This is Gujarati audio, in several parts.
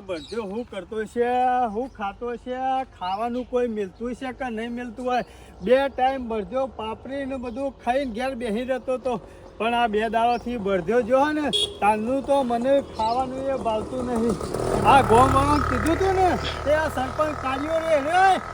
બધો હું કરતો છે, હું ખાતો છે, ખાવાનું કોઈ મિલતું છે કે નહીં મિલતું હોય. 2 ટાઈમ બળદ્યો પાપરી ને બધું ખાઈને ઘેર બેસી રહેતો તો, પણ આ 2 દાડાથી બળદ્યો જો ને તારનું તો મને ખાવાનું એ ભાવતું નહીં. આ ગોમવાળાને કીધું તું ને તે આ સરપંચ કાઢ્યો રે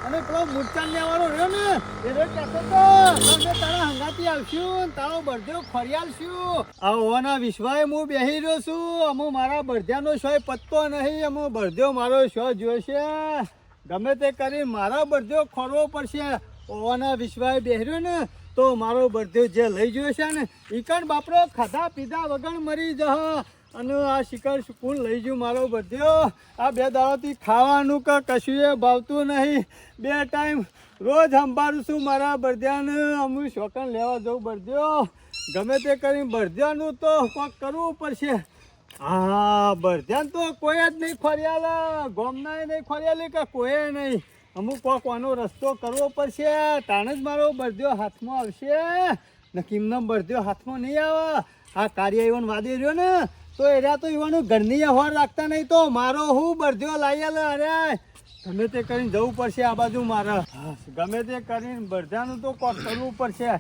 અને પેલો મૂર્છા લેવાનો રહ્યો ને એ કહેતો તો તમે તારા હંગાથી આવશું તારો બળદ્યો ફરી આવશું. આ ઓના વિશ્વાએ હું બેસી રહ્યો છું. અમુ મારા બળદ્યાનો શોય પત્તો નહીં. અમુ બળદ્યો મારો શો જોશે ગમે તે કરી મારા બળદ્યો ખોરવો પડશે. ઓના વિશ્વાએ બેહર્યો ને તો મારો બળદ્યો જે લઈ ગયો છે ને ઈકણ બાપરો ખાધા પીધા વગર મરી જહ. અને આ શિકાર કોણ લઈ ગયું મારો બળદ્યો? આ 2 દાડાથી ખાવાનું કે કશું એ ભાવતું નહીં. 2 ટાઈમ રોજ સંભાળું છું મારા બળદ્યાને. અમુક શોકન લેવા જવું બળદ્યો ગમે તે કરીને બળદ્યાનું તો કોક કરવું પડશે. હા બળદ્યાને તો કોઈ જ નહીં ખોરિયાલા, ગોમનાય નહીં ખોરિયાલી કે કોઈ નહીં. અમુક કોક આનો રસ્તો કરવો પડશે તાણે જ મારો બળદ્યો હાથમાં આવશે. નકીમનો બળદ્યો હાથમાં નહીં આવે. આ કાર્ય ઈવન વાદે રહ્યો ને તો એરા તો ઈવાનું ઘરની હોર રાખતા નહીં તો મારો હું બળદ્યો લાયેલો. અરે ગમે તે કરીને જવું પડશે આ બાજુ મારે. ગમે તે કરીને બળદ્યાનું તો કોક કરવું પડશે.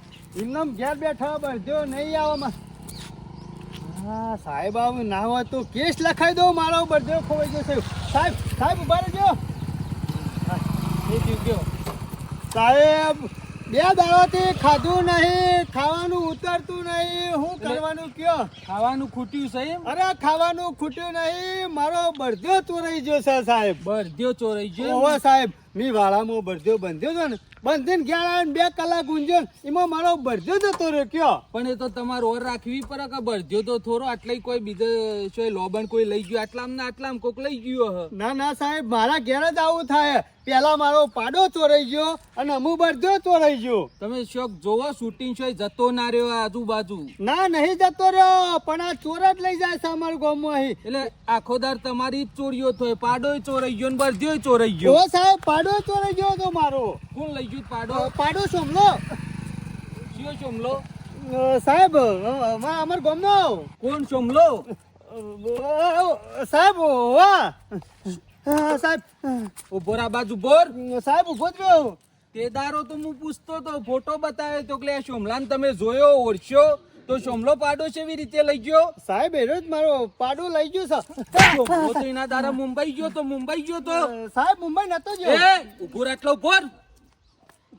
એમને ઘેર બેઠા બળદ્યો નહીં આવે. હા સાહેબ આવ ના હોય તો કેસ લખાઈ દો મારો બળદ્યો ખોવાઈ જશે. સાહેબ સાહેબ ઉભા રહેજો. સાહેબ 2 દાડાથી ખાધું નહીં, ખાવાનું ઉતરતું નહીં. શું કરવાનું કયો? ખાવાનું ખૂટ્યું છે એમ? અરે ખાવાનું ખૂટ્યું નહીં, મારો બળદ્યો ચોરાઈ ગયો છે સાહેબ. બળદ્યો ચોરાઈ ગયો? ઓહો સાહેબ મી વાળામાં બળદ્યો બંધ્યો છે ને બંધીને ઘેર આવીને 2 કલાક ઊંઝ્યો એમાં મારો બળદ્યો જતો રહ્યો. કયો પણ એ તો તમારે ઓર રાખવી પડે કે બળદ્યો તો થોડો આટલે કોઈ બીજે કોઈ લોબન કોઈ લઈ ગયો આટલામાં ને આટલામાં કોક લઈ ગયો હ. ના ના સાહેબ મારા ઘેર જ આવું થાય. પેલા મારો પાડો ચોરાઈ ગયો અને અમુ બળદ્યો ચોરાઈ ગયો. તમે શોક જોવો શૂટિંગ શો જતો ના રહ્યો આજુબાજુ? ના નહીં જતો રહ્યો પણ આ ચોર જ લઈ જાય છે અમારા ગામમાં અહીં. એટલે આખો દાર તમારી જ ચોરીઓ થાય. પાડોય ચોરાઈ ગયો ને બળદ્યોય ચોરાઈ ગયો. ઓ સાહેબ પાડો ચોરાઈ ગયો તો મારો. કોણ લઈ ગયું પાડો? પાડો સોમલો. કયો સોમલો? સાહેબ અમાર ગામનો. કોણ સોમલો? સાહેબ વાહ સાહેબ ઉભો રા બાજુ બોર. સાહેબ ઉભો જ રહ્યો. તે દારો તો હું પૂછતો તો ફોટો બતાવ્યો તો કે સોમલાને તમે જોયો ઓળખ્યો તો સોમલો પાડો કેવી રીતે લઈ ગયો? સાહેબ એનો જ મારો પાડો લઈ ગયો છે. સોમલો તો એના દારા મુંબઈ ગયો તો સાહેબ મુંબઈ નતો ગયો. એ ઉભો રાટલો બોર.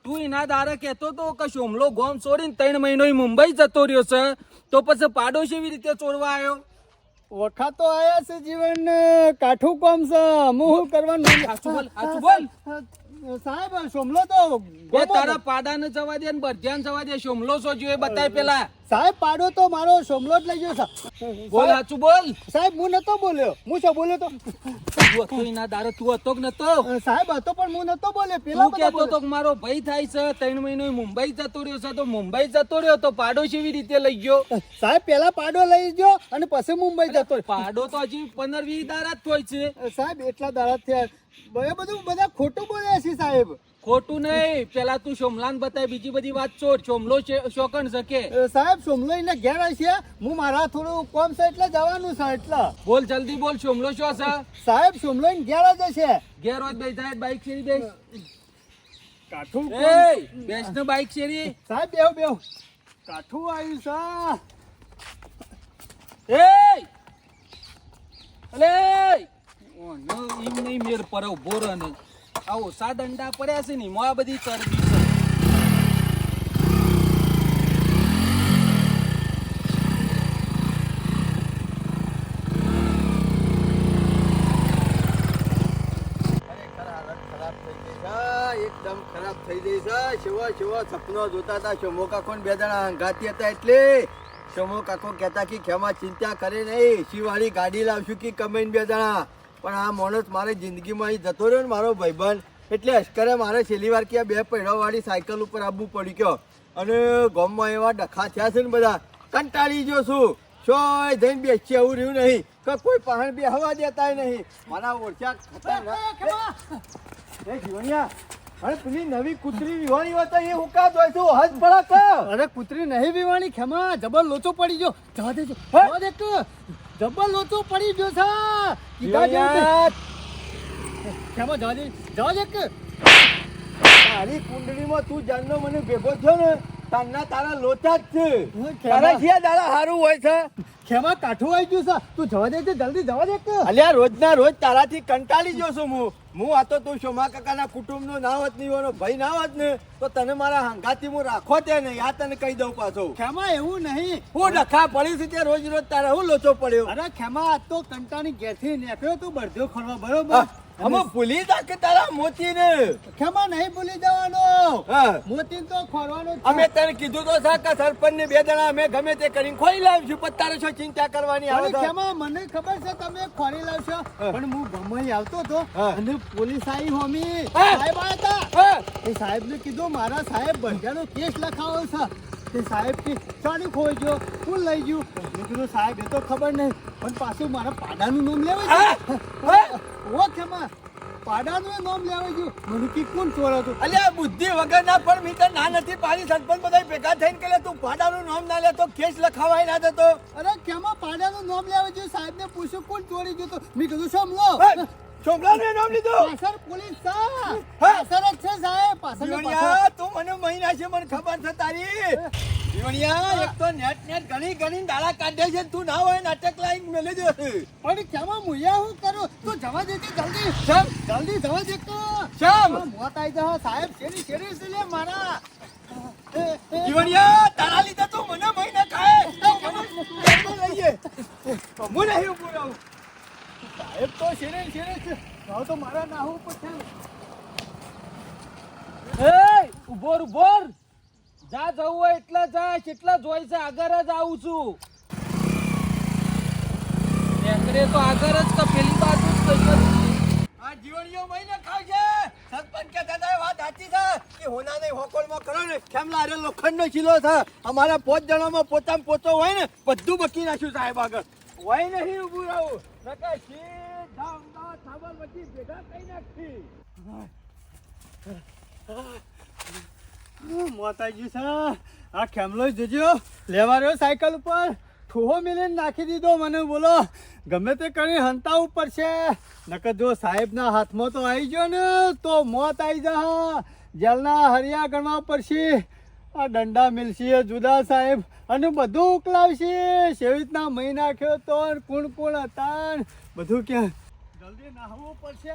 તું એના દારા કહેતો તો કે સોમલો ગોમ છોડીને 3 મહિનો મુંબઈ જતો રહ્યો છે તો પછી પાડો કેવી રીતે ચોરવા આવ્યો? વખા તો આયા છે જીવન કાઠું કોમ છે. હું શું કરવાનું? સાચું બોલ. સાહેબ સોમલો તો તારા પાડાને જવા દે ને બળદ્યાને જવા દે. સોમલો શું જોયે બતાય પેલા. સાહેબ પાડો તો મારો સોમલો જ લઈ ગયો છે. બોલ સાચું બોલ. સાહેબ હું નતો બોલ્યો. હું શું બોલ્યો તો? તું એના દારો તું હતો કે નતો? સાહેબ હતો પણ હું નતો બોલ્યો. પેલા તું કહેતો તો કે મારો ભાઈ થાય છે 3 મહિનો મુંબઈ જતો રહ્યો છે તો મુંબઈ જતો રહ્યો તો પાડો કેવી રીતે લઈ ગયો? સાહેબ પેલા પાડો લઈ ગયો અને પછી મુંબઈ જતો. પાડો તો હજી 15-20 દાડા જ હોય છે. સાહેબ એટલા દાડા થયા. બધું બધા ખોટું બોલ્યા છે સાહેબ. ખોટું નહીં. પેલા તું સોમલાન બતાય બીજી બધી વાત છોડ. સોમલો શોકણ શકે. સાહેબ સોમલો એને ઘેર છે. હું મારા થોડું કોમ છે એટલે જવાનું છે એટલા. બોલ જલ્દી બોલ. સોમલો શું છે? સાહેબ સોમલો એને ઘેર જ છે. ઘેર હોય બેસ જાય બાઈક શેરી બેસ. કાઠું એ બેસ ને બાઈક શેરી. સાહેબ બેહો કાઠું આવ્યું છે. એ અલે નો ઈમ નહીં મેર પર ઉભો રહે નહીં. આવો સાદંડા પડ્યા છે ને આ બધી ચરબી છે. એકદમ ખરાબ થઈ ગઈ છે. શેવો સપનો જોતા હતા. શમો કાકો 2 જણા હંગાતી હતા એટલે શમો કાકો કહેતા કે ખેમા ચિંતા કરે નહીં શિવાળી ગાડી લાવશું કે કમાઈને 2 જણા. પણ આ માણસ મારી જિંદગીમાં અહીં જતો રહ્યો ને મારો ભાઈબંધ એટલે અશ્કરે મારે છેલ્લી વાર કે 2 પૈડાવાળી સાયકલ ઉપર આવવું પડી ગયો અને ગામમાં એવા ડખા થયા છે ને બધા કંટાળી ગયો છું. શોય જઈને બેસી આવું રહ્યું નહીં કે કોઈ પહાણ બેહવા દેતા નહીં. મારા ઓળખ્યા જીવણિયા અરે પેલી નવી કૂતરી વિવાણી હોતા એ હુકા જોઈ છું હજ ભળક. અરે કૂતરી નહીં વિવાણી ખેમા જબર લોચો પડી ગયો. જવા દેજો જબર લોચો પડી ગયો છે કીધા જેવું ખેમા જવા દે કે તારી કુંડળીમાં તું જાનનો મને ભેગો થયો ને તારના તારા લોચા જ છે ખેમા. તારા શિયા દાડા હારું હોય છે ખેમા કાઠું આવી ગયું છે તું જવા દે છે જલ્દી જવા દે કે અલ્યા રોજના રોજ તારાથી કંટાળી ગયો છું હું આ તો તું શોમા કાકાના કુટુંબનો ના હોત નહીં એનો ભાઈ ના હોત ને તો તને મારા હાંગાથી હું રાખો તે નહીં આ તને કહી દઉં પાછો ખેમા એવું નહીં હું ડખા પડી છે તે રોજ રોજ તારા હું લોચો પડ્યો અરે ખેમા આજ તો કંટાળી ઘેરથી નીકળ્યો તું બળદ્યો ખોરવા બરોબર અમે ભૂલી જા કે તારા મોતી ને ખેમા નહીં ભૂલી જવાનો હા. મોતી તો ખોરવાનો જ છે. અમે તને કીધું તો સા કે સરપંચ ને 2 જણા અમે ગમે તે કરીને ખોઈ લાવશું પણ તારે શું ચિંતા કરવાની આવે અરે તો? ખેમા મને ખબર છે તમે ખોરી લાવશો પણ હું ગમે આવતો હતો હા. અને પોલીસ આવી હોમી હા. સાહેબ આવ્યા હતા હા. એ સાહેબને કીધું મારા સાહેબ બધાનો કેસ લખાવો છે તે સાહેબ કે ચાલી ખોઈ ગયો ફૂલ લઈ ગયું મેં કીધું સાહેબ એ તો ખબર નહીં પણ પાછું મારા પાડાનું નામ લેવાય હા. છે હા. ઓ ખેમા પાડાનું નામ લેવાય ગયું મને કે કોણ ચોર હતું અલ્યા બુદ્ધિ વગરના પણ મી તો ના નથી પાડી સરપંચ બધા ભેગા થઈને કે તું પાડાનું નામ ના લે તો કેસ લખાવાય ના જતો અરે ખેમા પાડાનું નામ લેવાય ગયું સાહેબને પૂછ્યું કોણ ચોરી ગયું હતું મેં કીધું શું લો છોકરાનું નામ લીધું પાછળ પોલીસ છે હા. પાછળ જ છે સાહેબ પાછળ ને પાછળ. જીવણિયા તું મને મહિના છે મને ખબર છે તારી જીવણિયા એક તો નેટ ઘણી દાડા કાઢે છે તું ના હોય નાટક લાઈન મેલી દે પણ કેમાં મુયા હું કરું તું જવા દે કે જલ્દી શેમ? જલ્દી જવા દે કે શેમ? મોત આવી જા સાહેબ શેરી શેરી છે લે મારા જીવણિયા તારા લીધે તું મને મહિના ખાય મને લઈએ હું નહીં ઉભું રહું સાહેબ તો શેરી શેરી છે હવે તો મારા નાહું પડશે એ ઉભોર જા જવું હોય એટલે જા કેટલા જોઈ છે આગળ જ આવું છું એકરે તો આગળ જ કે પેલી બાજુ જ કઈ આ જીવણીઓ મહિને ખાવ છે સરપંચ કહેતા હતા એ વાત સાચી છે કે હોના નહીં હોકોળમાં કરો ને ખેમલા અરે લોખંડનો ચીલો છે અમારા 5 જણામાં પોતામાં પોતો હોય ને બધું બકી નાખ્યું સાહેબ આગળ હોય નહીં ઊભું રહું નકા સીધા અમદાવાદ સાબરમતી ભેગા કઈ નાખી મોત આવી ગયું છે આ ખેમલો જોજો લેવા રહ્યો સાયકલ ઉપર ઠોહો મિલીને નાખી દીધો મને બોલો ગમે તે કરી હંતાવું પડશે નકર જો સાહેબના હાથમાં તો આવી ગયો ને તો મોત આવી જા જેલના હરિયા ગણવા પડશે આ દંડા મિલશે જુદા સાહેબ અને બધું ઉકલાવશે સેવી રીતના મહી નાખ્યો તો કોણ કોણ હતા ને બધું ક્યાં જલ્દી નાહવું પડશે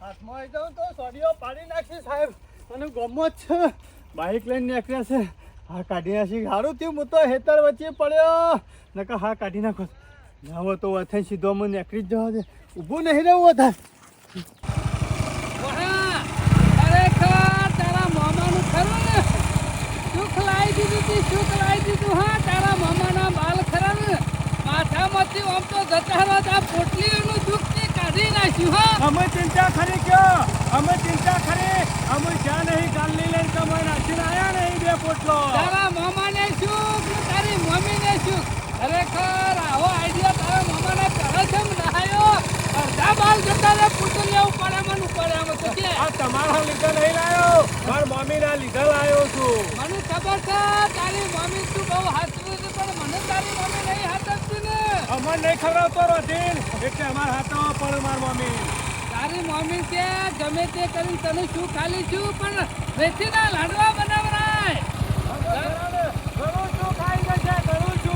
હાથમાં આવી જાઉં તો સોડીઓ પાડી નાખશે સાહેબ અને ગમો જ છે બાઇક લઈને નીકળ્યા છે હા કાઢી નાખી સારું થયું હું તો હેતર વચ્ચે પડ્યો નકર હા કાઢી નાખો ના હોય તો અથાઈ સીધો મને નીકળી જ જવા દે ઊભું નહીં રહેવું વધારે ખરેખર તારા મામાનું ખરું ને સુખ લાવી દીધું હા તારા મામાના બાલ ખરા ને માથામાંથી આમ તો જતા રહો આ પોટલીઓનું દુઃખ તે કાઢી નાખ્યું હા અમે ચિંતા ખરી કયો અમે ચિંતા ખરી અમે જ્યાં નહીં ગાલની લઈને કમાઈ નાખીને આયા નહીં બે પોટલો તારા મામાને શું કે તારી મમ્મીને શું ખરેખર આવો આઈડિયા તારા મામાને પહેલા છે નહાયો અડધા બાલ જતા રે પૂતળીઓ પડે મને પડે આમ તો કે આ તમારા લીધે નહીં લાયો મારા મમ્મીના લીધે લાયો છું મને ખબર છે તારી મમ્મી તું બહુ હાથવી છે પણ મને તારી મમ્મી નહીં હાથવતી ને અમને નહીં ખવડાવતો રોધીન એટલે અમારા હાથમાં પડે મારી મમ્મી તારી મમ્મી કે ગમે તે કરીને તને શું ખાલી છું પણ વેચીના લાડવા બનાવરાય ઘણું શું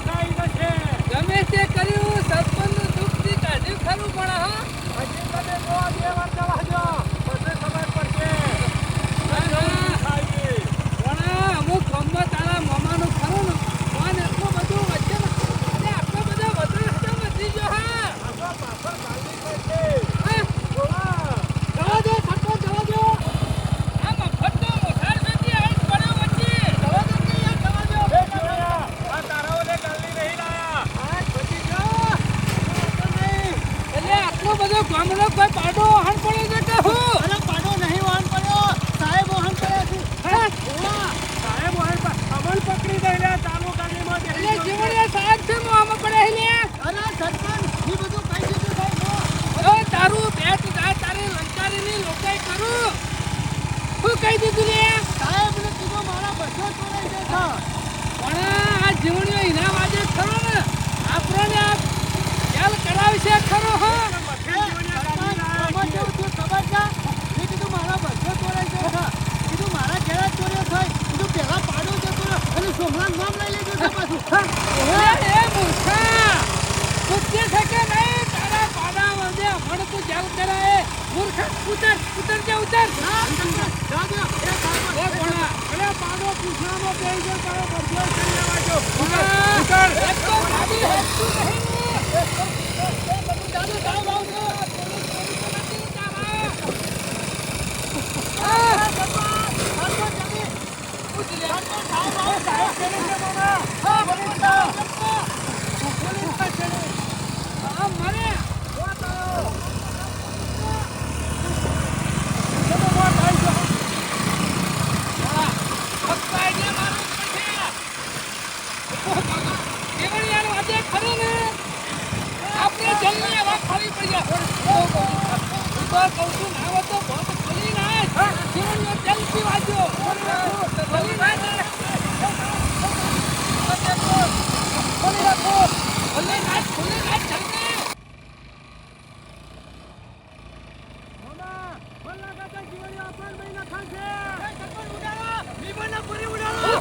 ખાઈ જશે ગમે તે કર્યું સરપંચનું દુઃખથી કાઢ્યું ખરું પણ હા હજી તમે જો બે વાર ચલાવજો પછી ખબર પડશે પણ અમુક ગામમાં તારા મામાનું ખરું ને પણ એટલું બધું વચ્ચે અરે આટલો બધો વધુ હતો વધી ગયો હા પાછળ ગાડી પડશે હા? જવા દે ખટકો જવા દો આ મફત તો મોઢાર સુધી આવીને પડ્યો વચ્ચે જવા દે કે યાર જવા દો આ તારાઓને ગાલી નહીં લાયા આ બચી ગયો એટલે આટલો બધો ગામનો કોઈ પાડો વાહન પડ્યો છે કે હું અરે પાડો નહીં વાહન પડ્યો સાહેબ વાહન પડ્યા છે સાહેબ વાહન અમલ પકડી દઈ લે ચાલુ ગાડીમાં એટલે જીવણીયા સાહેબ છે હું આમાં પડ્યા લે અરે સરપંચ એ બધું કઈ દીધું સાહેબ ઓ તારું બેટ જાય તારી લંકારીની લોકાઈ કરું શું કહી દીધું લે સાહેબને કીધું મારા બધો ચોરાઈ જશે પણ આ જીવણીઓ ઇનામ આજે જ ખરો ને આપણને કરો હા મથે જીવણિયા આમાં કેવું થયું ખબર છે? મેં કીધું મારા બધો ચોરાઈ ગયો છે. કીધું મારા ઘેર જ ચોર્યો થાય. કીધું પહેલા પાડો જતો રહ્યો અને સોમલાનું નામ લઈ લીધું છે પાછું. હા? એ મૂર્ખા બુદ્ધિ છે કે નહીં તારા પાડા વંદે હમણ તું જેલ કરાય મૂર્ખા ઉતર કે ઉતર જા દો. એ કામ એ કોણા અરે પાડો પૂછવાનો બેહી ગયો તારો બધો કરી લેવા જો ઉતર એક તો ગાડી હેતું નહીં જાદુ સાહેબ આવજો.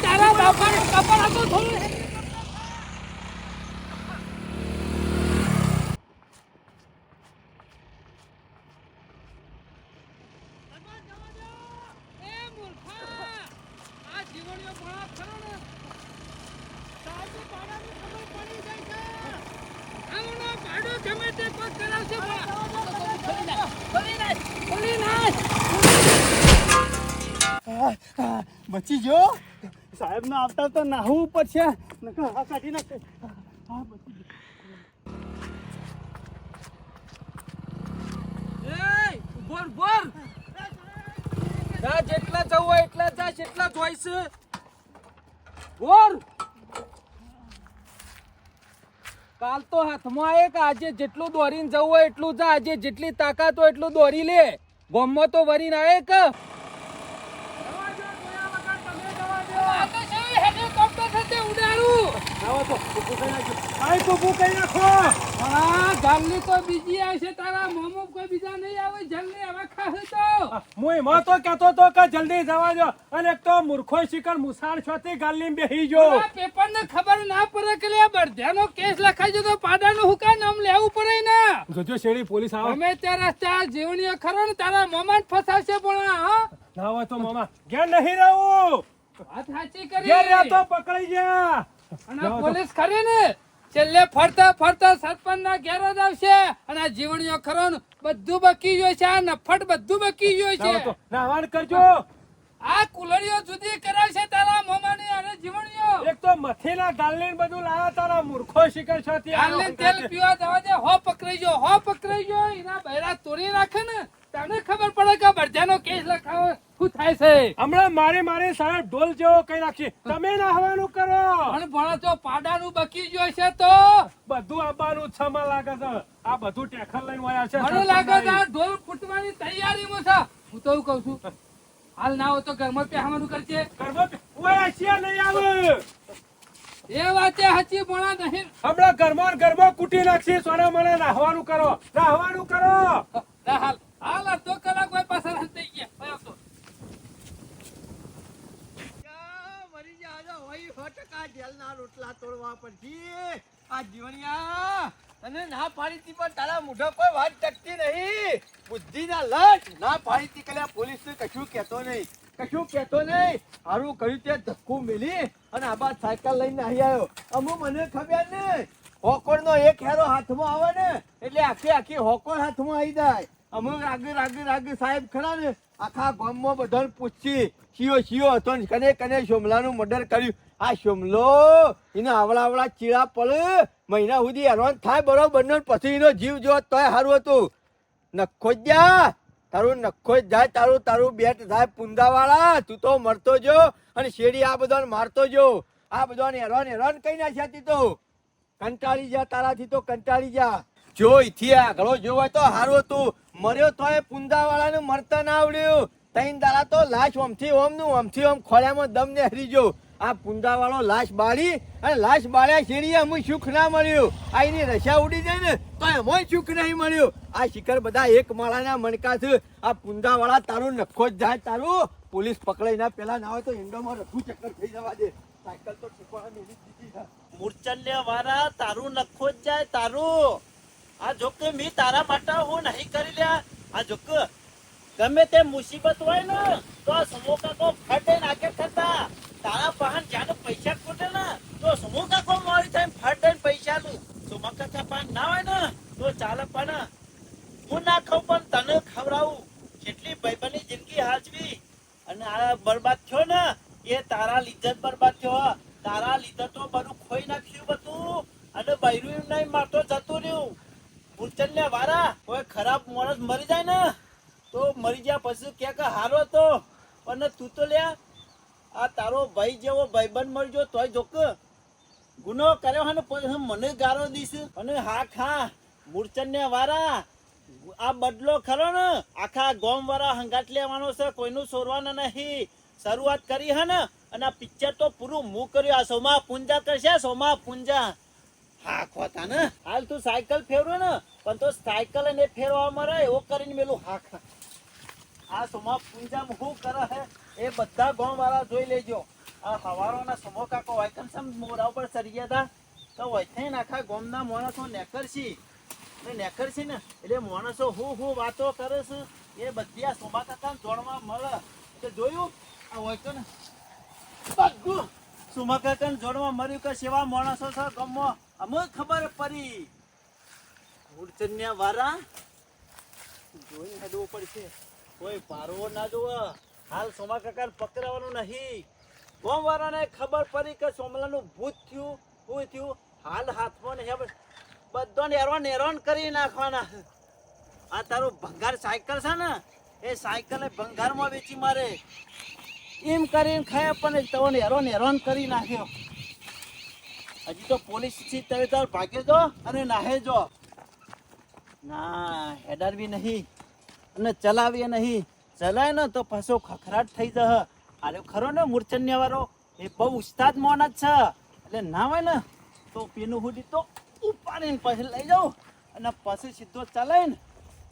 તારા બાપાનું કપાળ હતું થોડું બચી ગયો સાહેબ ના આવતા તો નાહવું પડશે નકર આ કાઢી નાખે હા બચી જા જેટલા જવું હોય એટલા જા જેટલા જોઈશ બોર કાલ તો હાથમાં આવે કે આજે જેટલું દોરીને જવું હોય એટલું જા આજે જેટલી તાકાત હોય એટલું દોરી લે ગોમમાં તો વરીને આવે કે હેલિકોપ્ટર સાથે ઉડાડું આઈ કુકુ કઈ નાખો હા ગામની તો બીજી આવશે તારા મોમો કોઈ બીજા નહીં આવે જલ્દી હવે ખાશે તો હું એમાં તો કહેતો તો કે જલ્દી જવા દો અને એક તો મૂર્ખો શિકર મુસાળ છોતી ગાલી બેહી જો પેપર ને ખબર ના પડે કે લે બળધ્યાનો કેસ લખાઈ જતો પાડાનું હુકા નામ લેવું પડે ને જોજો શેરી પોલીસ આવે અમે ત્યાં રસ્તા જીવણીઓ ખરો ને તારા મોમાં ફસાશે પણ હા ના હોય તો મામા ઘેર નહીં રહું વાત સાચી કરી ઘેર રહ્યા તો પકડી ગયા અને પોલીસ ખરી ને છેલ્લે ફરતા ફરતા સરપંચ ના ઘેર જ આવશે અને આ જીવણીઓ ખરો ને બધું બકી ગયું છે આ નફટ બધું બકી ગયું છે નાવાણ કરજો આ કુલરીઓ જુદી કરાવશે તારા મોમાની અને જીવણીઓ એક તો મથેલા ગાલને બધું લાયા તારા મૂર્ખો શિકર છોતી ગાલને તેલ પીવા જવા દે હો પકડાઈ ગયો એના બૈરા તોડી રાખે ને તને ખબર પડે કે બળજાનો કેસ લખાવો શું થાય છે હમણાં મારી સાહેબ ઢોલ જેવો કઈ નાખી તમે નાહવાનું કરો પણ ભણા તો પાડાનું બકી ગયો છે તો બધું આબાનું છમાં લાગે છે આ બધું ટેકર લઈને વયા છે મને લાગે છે આ ઢોલ ફૂટવાની તૈયારીમાં છે હું તો એવું કહું છું હાલ ના હોય તો ઘરમાં પહેરવાનું કરજે ઘરમાં ઓય છે નહીં આવે એ વાતે સાચી ભણા નહીં હમણાં ઘરમાં કૂટી નાખી સોના મને નાહવાનું કરો હાલ હાલ અડધો કલાક કોઈ પાછળ થઈ ગયા આવતો મરી જા હોય 100% જેલના રોટલા તોડવા પડશે આ જીવણિયા તને ના પાડી હતી પણ તારા મોઢા કોઈ વાત ટકતી નહીં બુદ્ધિના લટ ના પાડી હતી કલ્યા પોલીસ કશું કહેતો નહીં હારું કહ્યું તે ધક્કું મેલી અને આ બાદ સાયકલ લઈને આવી આવ્યો અમુ મને ખબર ને હોકોરનો એક હેરો હાથમાં આવે ને એટલે આખી હોકોર હાથમાં આવી જાય અમુક રાગ સાહેબ ખરા ને આખા ગામમાં બધાને પૂછી શિયો હતો ને કને શોમલાનું મર્ડર કર્યું આ શોમલો એને આવડા ચીડા પડે મહિના સુધી હેરાન થાય બરોબર ને પછી એનો જીવ જો તોય સારું હતું નખો જ જા નખો જ જાય તારું બેટ થાય પુંદાવાળા તું તો મરતો જો અને શેરી આ બધાને મારતો જો આ બધાને હેરાન કઈ નાખ્યા તી તો કંટાળી જા તારાથી તો કંટાળી જા જો ઈથી આગળ જોવાય તો હારું હતું મર્યો તોય પુંદાવાળા ને મરતા ના આવડ્યું તૈન દાડા તો લાશ ઓમથી ઓમ ખોળ્યામાં દમ ને હરી જો આ પુંડાવાળો લાશ બાળી અને લાશ બાળ્યા શેરીએ અમુક સુખ ના મળ્યું. આ એની રશા ઉડી જાય ને તો એમાં સુખ નહીં મળ્યું. આ શિખર બધા એક માળાના મણકા છે. આ પુંડાવાળા તારું નખો જ જાય તારું. પોલીસ પકડાઈ ના પેલા ના હોય તો ઇન્ડોમાં રખું ચક્કર થઈ જવા દે. સાયકલ તો ઠીકવાના મેલી દીધી છે. મૂર્છલ્ય વાળા તારું નખો જ જાય તારું. આ જોક મી તારા માટે હું નહીં કરી લ્યા. આ જોક ગમે તે મુસીબત હોય ને તો આ સમૂહ કાકો ફટે નાખે થતા. તારા પાહન જ્યાં પૈસા ખૂટે ને તો સમૂહ કાકો મારી થાય ફટે પૈસા નું. સમૂહ કાકા પાન ના હોય ને તો ચાલે પણ હું ના ખાઉં પણ તને ખવડાવું. કેટલી ભાઈબંધની જિંદગી હાચવી અને આ બરબાદ થયો ને એ તારા લીધે જ બરબાદ થયો. તારા લીધે તો બધું ખોઈ નાખ્યું બધું અને બૈરું નહીં મારતો જતું રહ્યું. મૂર્છલ્ય વાળા કોઈ ખરાબ માણસ મરી જાય ને તો મરી ગયા પછી કે હારો હતો પણ તું તો લ્યા આ તારો ભાઈ જેવો ભાઈબંધ મરી ગયો તોય જોક ગુનો કર્યો હે ને પછી મને ગારો દીશ. અને હા ખા મૂર્છલ્ય વાળા આ બદલો ખરો ને આખા ગામ વાળા હંગાટ લેવાનો છે. કોઈનું સોરવાનું નહીં. શરૂઆત કરી હે ને અને આ પિક્ચર તો પૂરું મું કર્યું. આ સોમા પૂંજા કરશે સોમા પૂંજા. હા ખોતા ને હાલ તું સાયકલ ફેરવો ને પણ તો સાયકલ એને ફેરવા મળે એવો કરીને મેલું હા ખા. આ સોમા પૂંજામાં શું કરે હે એ બધા ગામ વાળા જોઈ લેજો. આ હવારોના સમો કાકો વાયકન સમ મોરા ઉપર ચડી ગયા હતા તો વૈથાઈ આખા ગામના માણસો નેકરશી નેકરશી ને એટલે માણસો હું વાતો કરે છે એ બધી આ સોમા કાકા જોડવા મળે. તો જોયું આ વાયકન બધું સોમા કાકા જોડવા મળ્યું કે સેવા માણસો છે ગામમાં અમને ખબર પડી. મૂર્છન્યા વાળા જોઈને હેડવું પડશે. કોઈ પારવો ના જોવે. હાલ સોમા કાકા પકડવાનું નહીં. ગામ વાળાને ખબર પડી કે સોમલાનું ભૂત થયું શું થયું. હાલ હાથમાં નહીં બધો નેરોન કરી નાખવાના. આ તારું ભંગાર સાયકલ છે ને એ સાયકલ ભંગારમાં વેચી મારે એમ કરીને ખાય પણ તને હેરાન કરી નાખ્યો. હજી તો પોલીસ થી તમે તાર ભાગે જો અને નાહે જો ના હેડારવી નહીં અને ચલાવીએ નહીં. ચલાય ને તો પાછો ખખરાટ થઈ જશે. અરે ખરો ને મૂર્છન્ય વાળો એ બહુ ઉસ્તાદ માણસ છે એટલે ના હોય ને તો પેનું હુડી તો ઉપાડીને પછી લઈ જાઉં અને પછી સીધો ચલાય ને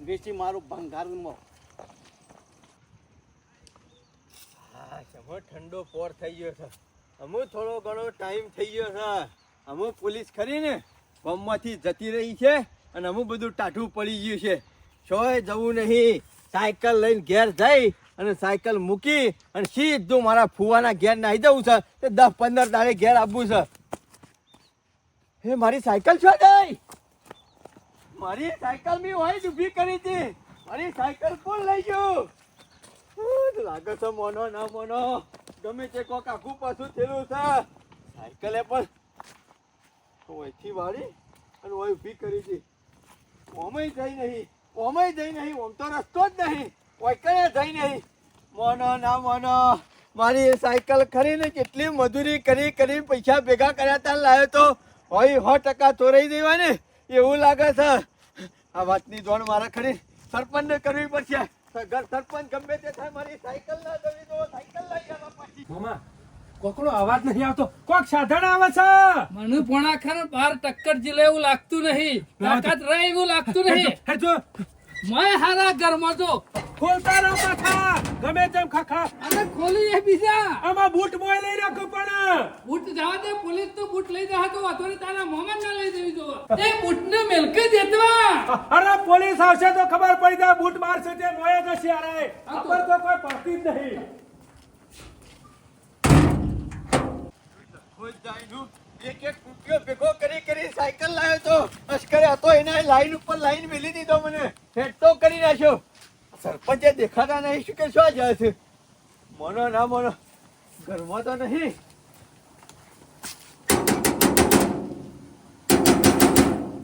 વેચી મારું ભંગારમાં. હા સમો ઠંડો પોર થઈ ગયો છે. અમુ થોડો ઘણો ટાઈમ થઈ ગયો છે. અમુ પોલીસ ખરી ને ગામમાંથી જતી રહી છે અને અમુ બધું ટાઢું પડી ગયું છે. શોય જવું નહીં. સાયકલ લઈને ઘેર જઈ અને સાયકલ મૂકી અને સીધું મારા ફુવાના ઘેર નાહી જવું છે. તે 10-15 દાડે ઘેર આવવું છે. હે મારી સાયકલ છો ગઈ. મારી સાયકલ મેં હોય ઊભી કરી હતી. મારી સાયકલ કોણ લઈ ગયું. લાગે છે મોનો ના મોનો ગમે તે કોક આખું પાછું થયેલું છે. સાયકલે પણ ઓયથી વાળી અને ઓય ઊભી કરી હતી. ઓમય જઈ નહીં ઓમ તો રસ્તો જ નહીં. ઓયકણે જઈ નહીં. મોનો ના મોનો મારી સાયકલ ખરીને કેટલી મજૂરી કરી પૈસા ભેગા કર્યા ત્યાં લાવ્યો તો હોય 100% ચોરાઈ દેવા ને એવું લાગે છે. આ વાતની જોણ મારે ખરી સરપંચને કરવી પડશે. ઘર સરપંચ ગમે તે થાય મારી સાયકલ ના જવી દો. સાયકલ લઈ આવવા પછી મામા કોકનો અવાજ નહીં આવતો. કોક સાધન આવે છે. મને પોણા ખર બાર ટક્કર જીલે એવું લાગતું નહીં. તાકાત રહે એવું લાગતું નહીં. હેજો મેં હારા ઘરમાં જો ખોલતા રહો પાછા ગમે તેમ ખખા. અને ખોલી એ બીજા આમાં બૂટ મોય લઈ રાખો પણ બૂટ જવા દે. પોલીસ તો બૂટ લઈ જાય તો વાતો નહીં. તારા મોમાં ના લઈ દેવી જોવા. એ બૂટ ને મેલકે દેતવા. અરે પોલીસ આવશે તો ખબર પડી જાય બૂટ મારશે તે મોય જશે. અરે ખબર તો કોઈ પડતી જ નહીં. એક રૂપિયો ભેગો કરી સાયકલ લાવ્યો તો અશ્કરે હતો એના લાઈન ઉપર લાઈન મેલી દીધો. મને હેઠતો કરી નાખ્યો. સરપંચે દેખાતા નહીં. શું કે શું જાય છે. મોનો ના મોનો ઘરમાં તો નહીં.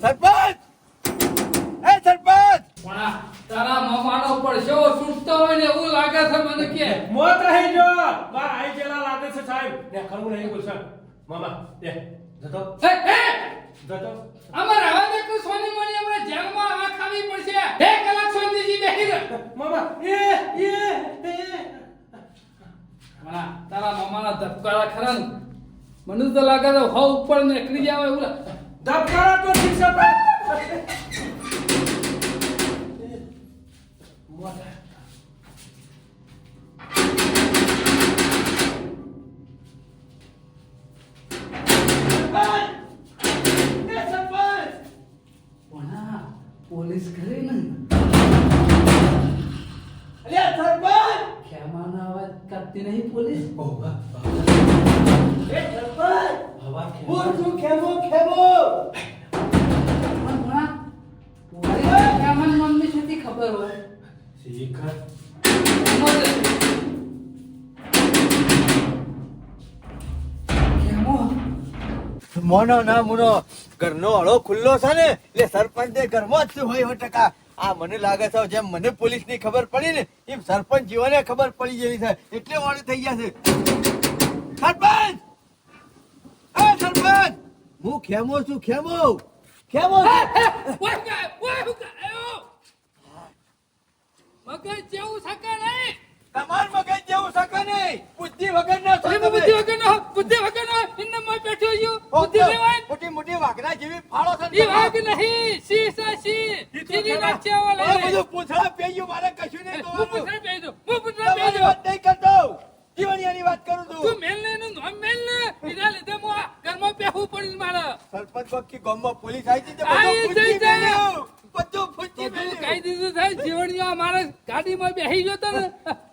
સરપંચ એ સરપંચ તારા મામાનો પડશો છૂટતો હોય ને એવું લાગે છે મને કે મોત રહી જો બાર આઈ જેલા લાગે છે સાહેબ ને ખરું નહીં બોલશે. મામા દે જતો જતો અમાર આવા દે કે સોની મણી આપણે જેલમાં આ ખાવી પડશે. 2 કલાક શાંતિથી બેહી રહે. મામા એ મારા તારા મામાના ધબકારા ખરા ને મને તો લાગે છે હવ ઉપર નીકળી જાવ એવું લાગે. ધબકારા તો ઠીક છે પણ પણ આ પોલીસ ખરી ને અલ્યા સરપંચ ખેમાનો અવાજ કાપતી નહીં પોલીસ. એ સરપંચ હું છું ખેમો ખેમો પણ ભણા, પોલીસને ખેમાની મમ્મી છેથી ખબર હોય. શીખર ખેમો છે. ખેમો મોનો ના મુનો ઘરનો હળો ખુલ્લો છે ને એટલે સરપંચ ને ઘરમાં જ હોય 100%. આ મને લાગે છે જેમ મને પોલીસ ની ખબર પડી ને એમ સરપંચ જીવને ખબર પડી જેવી છે એટલે વાળું થઈ ગયા છે. સરપંચ એ સરપંચ હું ખેમો છું ખેમો ખેમો છું. મગજ જેવું શકે નહીં. તમાર મગજ જેવું શકે નહીં બુદ્ધિ વગર ના છો તમે. બુદ્ધિ વગરનો ઇન્ને મોય બેઠો છું. બુદ્ધિ લેવાય. મોટી મોટી વાઘના જેવી ફાળો છે ને ઈ વાઘ નહીં, સી છે સી. સીધી નાચે ઓલે. એ બધું પૂંછડા પેયું મારે કશું નહીં હું જોવાનું. પૂછડા બેહી જાઉં. હું પૂછડા બેહી તમારી જાઉં. વાત નહીં કરતો જીવણિયાની વાત કરું તું છું. મેલ ને એનું નામ મેલ ને. એના લીધે હું આ ઘરમાં બેહવું પડ્યું મારે. સરપંચ વખત ગામમાં પોલીસ આવી હતી તે આવી બધું પૂછી જઈ જાય. મેલ્યું. બધું પૂછી બધું મેલ્યું. કહી દીધું થાય. જીવણીઓ અમારે ગાડીમાં બેહી ગયો તો ને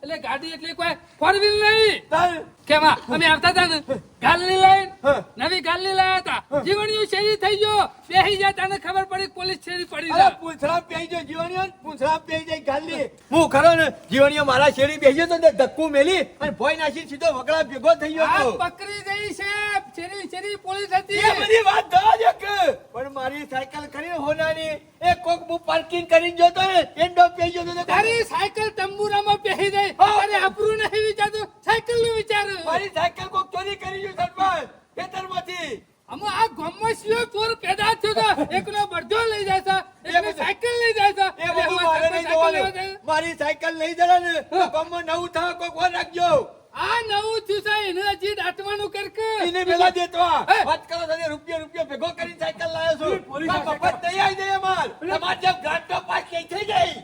એટલે ગાડી એટલે કોઈ ફોર વ્હીલ નહીં. ચાલ. કેમાં અમે આવતા હતા ને ગાલની લાઈન હા. નવી ગાલની લાયા હતા. જીવણીઓ શેરી થઈ ગયો બેહી જાય તને ખબર પડી પોલીસ શેરી પડી અરે જાય. પૂંછડા પેઈ જો જીવણીઓ પૂંછડા પેઈ જાય ગાલી. હું ખરો ને જીવણીઓ મારા શેરી બેસી ગયો તો ને ધક્કું મેલી અને ભોય નાસી સીધો વગડા ભેગો થઈ ગયો આ તો. પકડી ગઈ છે શેરી શેરી પોલીસ એ હતી. બધી વાત જવા દે કે. પણ મારી સાયકલ કરી હોનાની એ કોક હું પાર્કિંગ કરી જોતો ને એન્ડો પેઈ ગયો તો તારી સાયકલ તંબુરામાં બેહી જાય. હા. અરે આપણું નહીં વિચારતું સાયકલ નું વિચાર. મારી સાયકલ કોક ચોરી કરી ગયું સરપંચ ખેતરમાંથી. અમે આ ગામમાં શિયો ચોર પેદા થયો તો એકનો બળદો લઈ જાય છે એકને સાયકલ લઈ જાય છે. એ બધું મારે નહીં જોવાનું. મારી સાયકલ લઈ જરા ને તો ગામમાં નવું થાય કોક વાર રાખજો. આ નવું થયું છે એને હજી દાટવાનું કરકે. એને પેલા દેતવા હે. વાત કરો છો ને રૂપિયો ભેગો કરીને સાયકલ લાવ્યો છું. મફત નહીં આવી જાય માલ. તમારે જેમ ગાંઠો પાસ થઈ જાય.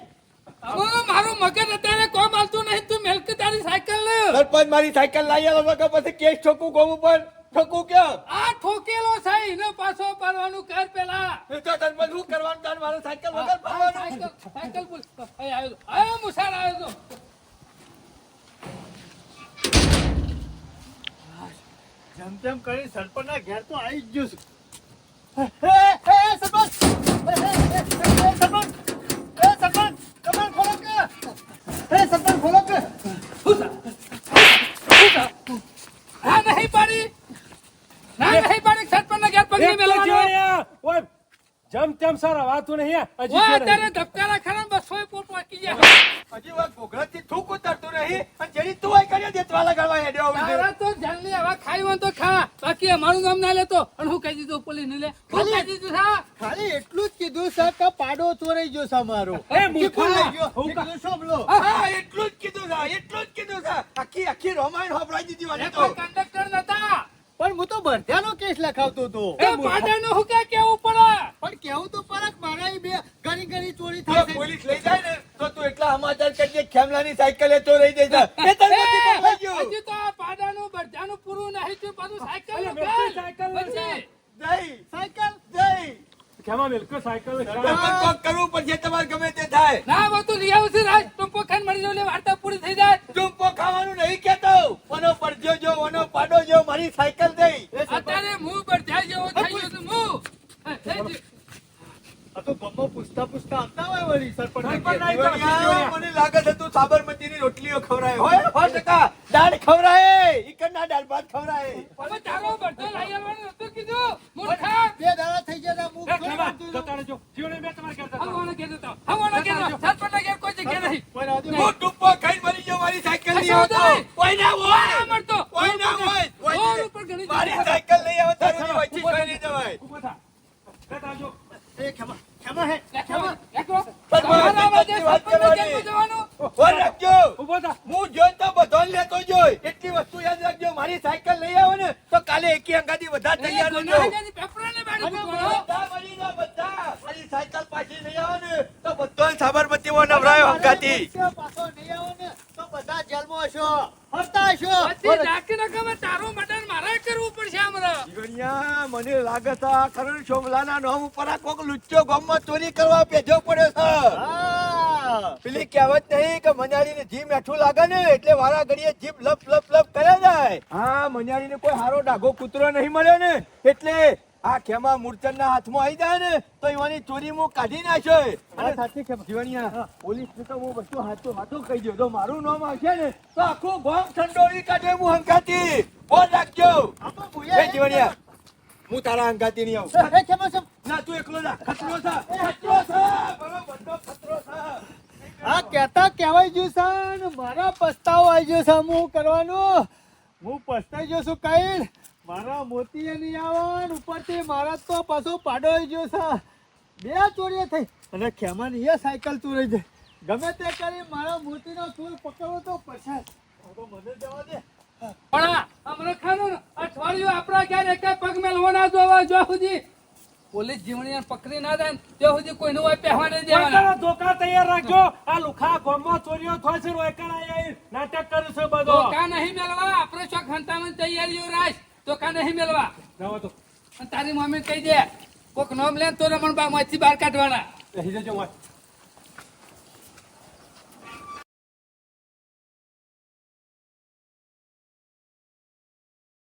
હવે મારું મગજ અત્યારે કોમ આવતું નહીં. તું મેલક તારી સાયકલ લે. સરપંચ મારી સાયકલ લાવી આલો તો પછી કેસ ઠોકું ગોમ ઉપર ઠોકું ક્યાં? આ ઠોકેલો છે એને પાછો પાડવાનું કર પેલા. એ તો સરપંચ શું કરવાનું તાર મારું સાયકલ વગર આ ફરવાનું. સાયકલ બોલ. અહીં આવ્યો તો. આવ્યો મુસાર આવ્યો તો. જેમ તેમ કરી સરપંચના ઘેર તો આવી જ ગયું છે. ના નહીં પાડી. ના નહીં પાડી. સરપંચના ઘેર પગની મેલવાનો. ઓય જમ તેમ સારા વાતું નહીં હજી ઓય ક્યારે? અત્યારે ધબકારા ખરા બસો પોટ વાકી જાય. હજી વાત ઘોઘરાથી થૂક ઉતરતું નહીં અને જેની તું આઈ કરી દેતવા લગાડવા હેડ્યો આવું છે. તારા તો જલ્દી હવે ખાઈ હોય તો ખા. બાકી અમારું નામ ના લેતો. અને હું કહી દીધું પોલીસ ને લે. હું કહી દીધું હા. ખાલી એટલું જ કીધું છે કે પાડો ચોરાઈ ગયો છે અમારો. એ મૂર્ખા. લઈ ગયો. મેં કીધું શોભલો. હા એટલું જ કીધું છે એટલું જ કીધું છે. આખી રામાયણ હોભળાઈ દીધી એ મને તો. કોઈ કંડક્ટર નતા. પણ હું તો બરધ્યાનો કેસ લખાવતો હતો. એ પાડાનું હું ક્યાં કેવું પડે. પણ કેવું તો પરક મારા ઈ બે ઘણી ઘણી ચોરી જો થાય છે. પોલીસ લઈ જાય ને તો તું એટલા સમાચાર કરજે ખેમલાની સાયકલ તો રહી જાય છે. એ તરમાંથી પકડાઈ ગયું. હજી તો આ પાડાનું બધાનું પૂરું નહીં થયું. બધું સાયકલ અલે, નું મેં કર. સાયકલ નું પછી જય સાયકલ જય. ખેમા મિલકત સાયકલ ને તમે કોક કરવું પડશે તમારે ગમે તે થાય. ના બધું લઈ આવું છું રાજ. ટૂંપો ખાઈને મળી જાવ એટલે વાર્તા પૂરી થઈ જાય. ટૂંપો ખાવાનું નહીં કેતો. ઓનો પડજો જો ઓનો પાડો જો મારી સાયકલ દઈ. અત્યારે હું બધા જેવો થઈ ગયો છું હું. આ તો ગમો પૂછતા પૂછતા આવતા હોય વળી સરપંચ સરપંચ ના જીવણિયા, મને લાગે છે તું સાબરમતીની રોટલીઓ ખવરાય હોય 100%. દાળ ખવરાય ઈકડના દાળ ભાત ખવરાય. હવે તારો બધો લઈ આવવાનું નતું કીધું. મૂર્ખા. બે દાડા થઈ ગયા મુખ એ જોઈ ખેમા વાંચતું હતું. જતા રહેજો જીવને મેં તમારે કહેતા હતા. હવાના ઘેર જતા. હવાના ઘેર જતા. સરપંચના ઘેર કોઈ જગ્યા નહીં. પણ આ જો હું ટૂંપો ખાઈને મરી જાઉં મારી સાયકલ નહીં કશો વાંધો આવતો. નહીં. કોઈ ના હોય. ના મળતો. કોઈ ના હોય. રોડ ઉપર ઘણી મારી જગ્યા. સાયકલ નહીં આવે તારું ની વચ્ચે કોઈ નહીં જવાય. ઊભા થા. જતા આવજો. એ ખેમા ખેમા હે ખેમા એકલો. સરપંચ, તમારા વાજે વાત સરપંચના કરવાની. ઘેરમાં જવાનું. ફોન રાખજો. ઊભા થા. હું જોઈને તો બધો લેતો જોઈ. એટલી વસ્તુ યાદ રાખજો મારી સાયકલ લઈ આવો ને તો કાલે એકી અંગાથી બધા તૈયાર રહેજો પેપરાને બાજુ અને કરો. બધા મળી જાઓ, બધા. મારી સાયકલ પાછી લઈ આવો ને તો બધાને સાબરમતીમાં નવરાયો અંગાથી. પાછો નહીં આવો ને તો બધા જેલમાં હશો, ફરતા હશો. બધી ઝાંખી નકામે તારું મટન મારે કરવું પડશે હમણાં. જીવણિયા, મને લાગે છે આ ખરણ શોભલાના નામ ઉપર આ કોક લુચ્ચો ગામમાં ચોરી કરવા ભેજો પડ્યો છે. હા. પેલી કહેવત નહીં કે મન્યાળીને જીભ મેઠું લાગે ને એટલે વારા ઘડીએ જીભ લપ લપ લપ કરે જાય. હા, મન્યાળીને કોઈ હારો ડાઘો કૂતરો નહીં મળ્યો ને એટલે આ ખેમા મૂર્છનના હાથમાં આવી જાય ને તો એવાની ચોરી હું કાઢી નાખ્યો. અને સાચી ખેમા જીવણિયા, પોલીસને તો હું બધું હાથું કહી દઉં. જો મારું નામ આવશે ને તો આખું ગામ સંડોળી કાઢે હું હંકાતી. બોલ રાખજો. એ જીવણિયા, હું તારા હંકાતી નહીં આવું. ના, તું એકલો જા. ખતરો છે, ખતરો છે, બરો બધો ખતરો છે. આ કહેતા કહેવાય ગયું છે ને મારા પસ્તાવો આવી ગયો છે. હું કરવાનું, હું પસ્તાઈ ગયો છું. કઈ મારા મોતી નહીં આવે ને ઉપરથી મારા તો પાછો પાડો આવી ગયો છે. બે ચોરીઓ થઈ અને ખેમાની એ સાયકલ ચોરાઈ જાય. ગમે તે કરી મારા મોતીનો ચૂલ પકડવો તો પછી તો મને જવા દે. પણ આ હમણાં ખાનું અઠવાડિયું આપણા ક્યારે એકાય પગ મેલવો ના જોવા જો સુધી પોલીસ જીવણીયાને પકડી ના જાય ને ત્યાં સુધી કોઈનું હોય પહેવા નહીં દેવાના. એકલા ધોકા તૈયાર રાખજો. આ લુખા ગામમાં ચોરીઓ થાય છે ને એકલા આયા નાટક કર્યું છે બધો. ધોકા નહીં મેલવા આપણે શોખ હંતાવાની તૈયારીઓ રાખ. ધોકા નહીં મેલવા. જાઓ તો અને તારી મમ્મી કહી દે કોક નામ લે ને તો રમણ માંથી બહાર કાઢવાના. બેસી જજો વાંચ.